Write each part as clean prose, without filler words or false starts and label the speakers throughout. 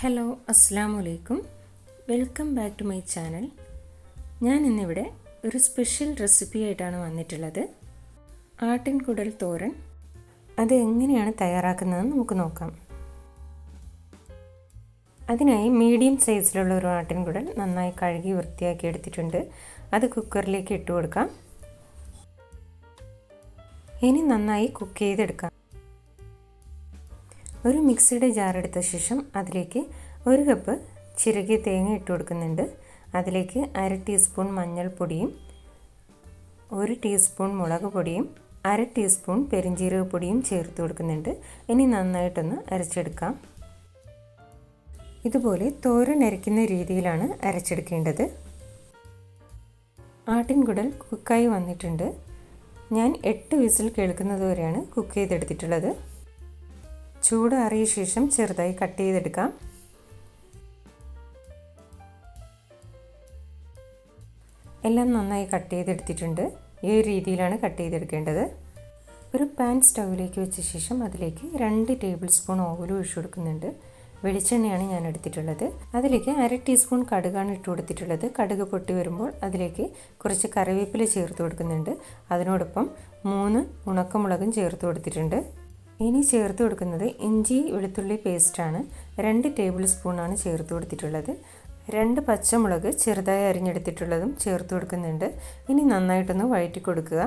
Speaker 1: Hello അസ്സലാമലൈക്കും, welcome back to my channel. ഞാൻ ഇന്നിവിടെ ഒരു സ്പെഷ്യൽ റെസിപ്പി ആയിട്ടാണ് വന്നിട്ടുള്ളത്. ആട്ടിൻകുടൽ തോരൻ. അത് എങ്ങനെയാണ് തയ്യാറാക്കുന്നതെന്ന് നമുക്ക് നോക്കാം. അതിനായി മീഡിയം സൈസിലുള്ള ഒരു ആട്ടിൻകുടൽ നന്നായി കഴുകി വൃത്തിയാക്കി എടുത്തിട്ടുണ്ട്. അത് കുക്കറിലേക്ക് ഇട്ട് കൊടുക്കാം. ഇനി നന്നായി കുക്ക് ചെയ്തെടുക്കാം. ഒരു മിക്സിയുടെ ജാർ എടുത്ത ശേഷം അതിലേക്ക് 1 കപ്പ് ചിരകിയ തേങ്ങ ഇട്ട് കൊടുക്കുന്നുണ്ട്. അതിലേക്ക് 1/2 ടീസ്പൂൺ മഞ്ഞൾപ്പൊടിയും 1 ടീസ്പൂൺ മുളക് പൊടിയും 1/2 ടീസ്പൂൺ പെരിഞ്ജീരക പൊടിയും ചേർത്ത് കൊടുക്കുന്നുണ്ട്. ഇനി നന്നായിട്ടൊന്ന് അരച്ചെടുക്കാം. ഇതുപോലെ തോരൻ അരയ്ക്കുന്ന രീതിയിലാണ് അരച്ചെടുക്കേണ്ടത്. ആട്ടിൻകുടൽ കുക്കായി വന്നിട്ടുണ്ട്. ഞാൻ 8 വിസിൽ കേൾക്കുന്നത് വരെയാണ് കുക്ക് ചെയ്തെടുത്തിട്ടുള്ളത്. ചൂടാറിയ ശേഷം ചെറുതായി കട്ട് ചെയ്തെടുക്കാം. എല്ലാം നന്നായി കട്ട് ചെയ്തെടുത്തിട്ടുണ്ട്. ഈ രീതിയിലാണ് കട്ട് ചെയ്തെടുക്കേണ്ടത്. ഒരു പാൻ സ്റ്റൗവിലേക്ക് വെച്ച ശേഷം അതിലേക്ക് 2 ടേബിൾ സ്പൂൺ ഓയിൽ ഒഴിച്ചു കൊടുക്കുന്നുണ്ട്. വെളിച്ചെണ്ണയാണ് ഞാൻ എടുത്തിട്ടുള്ളത്. അതിലേക്ക് 1/2 ടീസ്പൂൺ കടുകാണ് ഇട്ട് കൊടുത്തിട്ടുള്ളത്. കടുക് പൊട്ടി വരുമ്പോൾ അതിലേക്ക് കുറച്ച് കറിവേപ്പില ചേർത്ത് കൊടുക്കുന്നുണ്ട്. അതിനോടൊപ്പം 3 ഉണക്കമുളകും ചേർത്ത് കൊടുത്തിട്ടുണ്ട്. ഇനി ചേർത്ത് കൊടുക്കുന്നത് ഇഞ്ചി വെളുത്തുള്ളി പേസ്റ്റാണ്. 2 ടേബിൾ സ്പൂണാണ് ചേർത്ത് കൊടുത്തിട്ടുള്ളത്. 2 പച്ചമുളക് ചെറുതായി അരിഞ്ഞെടുത്തിട്ടുള്ളതും ചേർത്ത് കൊടുക്കുന്നുണ്ട്. ഇനി നന്നായിട്ടൊന്ന് വഴറ്റി കൊടുക്കുക.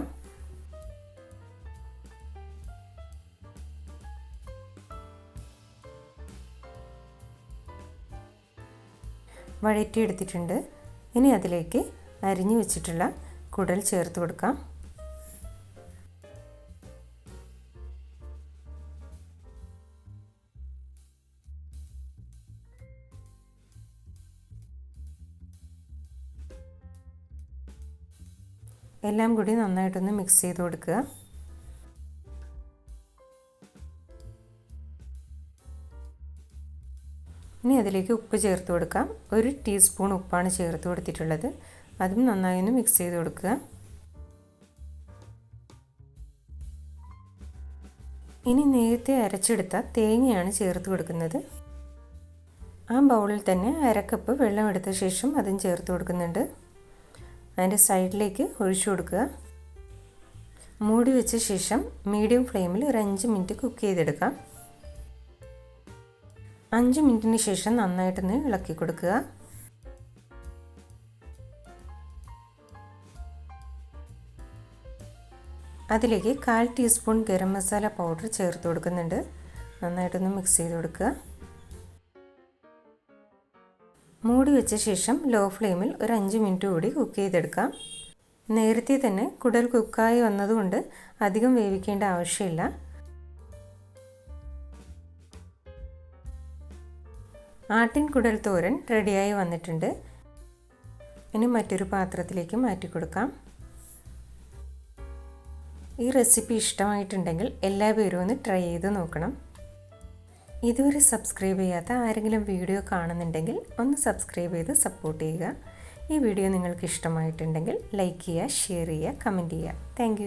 Speaker 1: വഴറ്റിയെടുത്തിട്ടുണ്ട്. ഇനി അതിലേക്ക് അരിഞ്ഞു വെച്ചിട്ടുള്ള കുടൽ ചേർത്ത് കൊടുക്കാം. എല്ലാം കൂടി നന്നായിട്ടൊന്ന് മിക്സ് ചെയ്ത് കൊടുക്കുക. ഇനി അതിലേക്ക് ഉപ്പ് ചേർത്ത് കൊടുക്കാം. 1 ടീസ്പൂൺ ഉപ്പാണ് ചേർത്ത് കൊടുത്തിട്ടുള്ളത്. അതും നന്നായി ഒന്ന് മിക്സ് ചെയ്ത് കൊടുക്കുക. ഇനി നേരത്തെ അരച്ചെടുത്ത തേങ്ങയാണ് ചേർത്ത് കൊടുക്കുന്നത്. ആ ബൗളിൽ തന്നെ 1/2 കപ്പ് വെള്ളം എടുത്ത ശേഷം അതും ചേർത്ത് കൊടുക്കുന്നുണ്ട്. അതിൻ്റെ സൈഡിലേക്ക് ഒഴിച്ചു കൊടുക്കുക. മൂടി വെച്ച ശേഷം മീഡിയം ഫ്ലെയിമിൽ ഒരു 5 മിനിറ്റ് കുക്ക് ചെയ്തെടുക്കാം. 5 മിനിറ്റിന് ശേഷം നന്നായിട്ടൊന്ന് ഇളക്കി കൊടുക്കുക. അതിലേക്ക് 1/4 ടീസ്പൂൺ ഗരം മസാല പൗഡർ ചേർത്ത് കൊടുക്കുന്നുണ്ട്. നന്നായിട്ടൊന്ന് മിക്സ് ചെയ്ത് കൊടുക്കുക. മൂടി വെച്ച ശേഷം ലോ ഫ്ലെയിമിൽ ഒരു 5 മിനിറ്റ് കൂടി കുക്ക് ചെയ്തെടുക്കാം. നേരത്തെ തന്നെ കുടൽ കുക്കായി വന്നതുകൊണ്ട് അധികം വേവിക്കേണ്ട ആവശ്യമില്ല. ആട്ടിൻകുടൽ തോരൻ റെഡിയായി വന്നിട്ടുണ്ട്. ഇനി മറ്റൊരു പാത്രത്തിലേക്ക് മാറ്റി കൊടുക്കാം. ഈ റെസിപ്പി ഇഷ്ടമായിട്ടുണ്ടെങ്കിൽ എല്ലാവരും ഒന്ന് ട്രൈ ചെയ്ത് നോക്കണം. ഇതുവരെ സബ്സ്ക്രൈബ് ചെയ്യാത്ത ആരെങ്കിലും വീഡിയോ കാണുന്നുണ്ടെങ്കിൽ ഒന്ന് സബ്സ്ക്രൈബ് ചെയ്ത് സപ്പോർട്ട് ചെയ്യുക. ഈ വീഡിയോ നിങ്ങൾക്ക് ഇഷ്ടമായിട്ടുണ്ടെങ്കിൽ ലൈക്ക് ചെയ്യുക, ഷെയർ ചെയ്യുക, കമൻറ്റ് ചെയ്യുക. താങ്ക്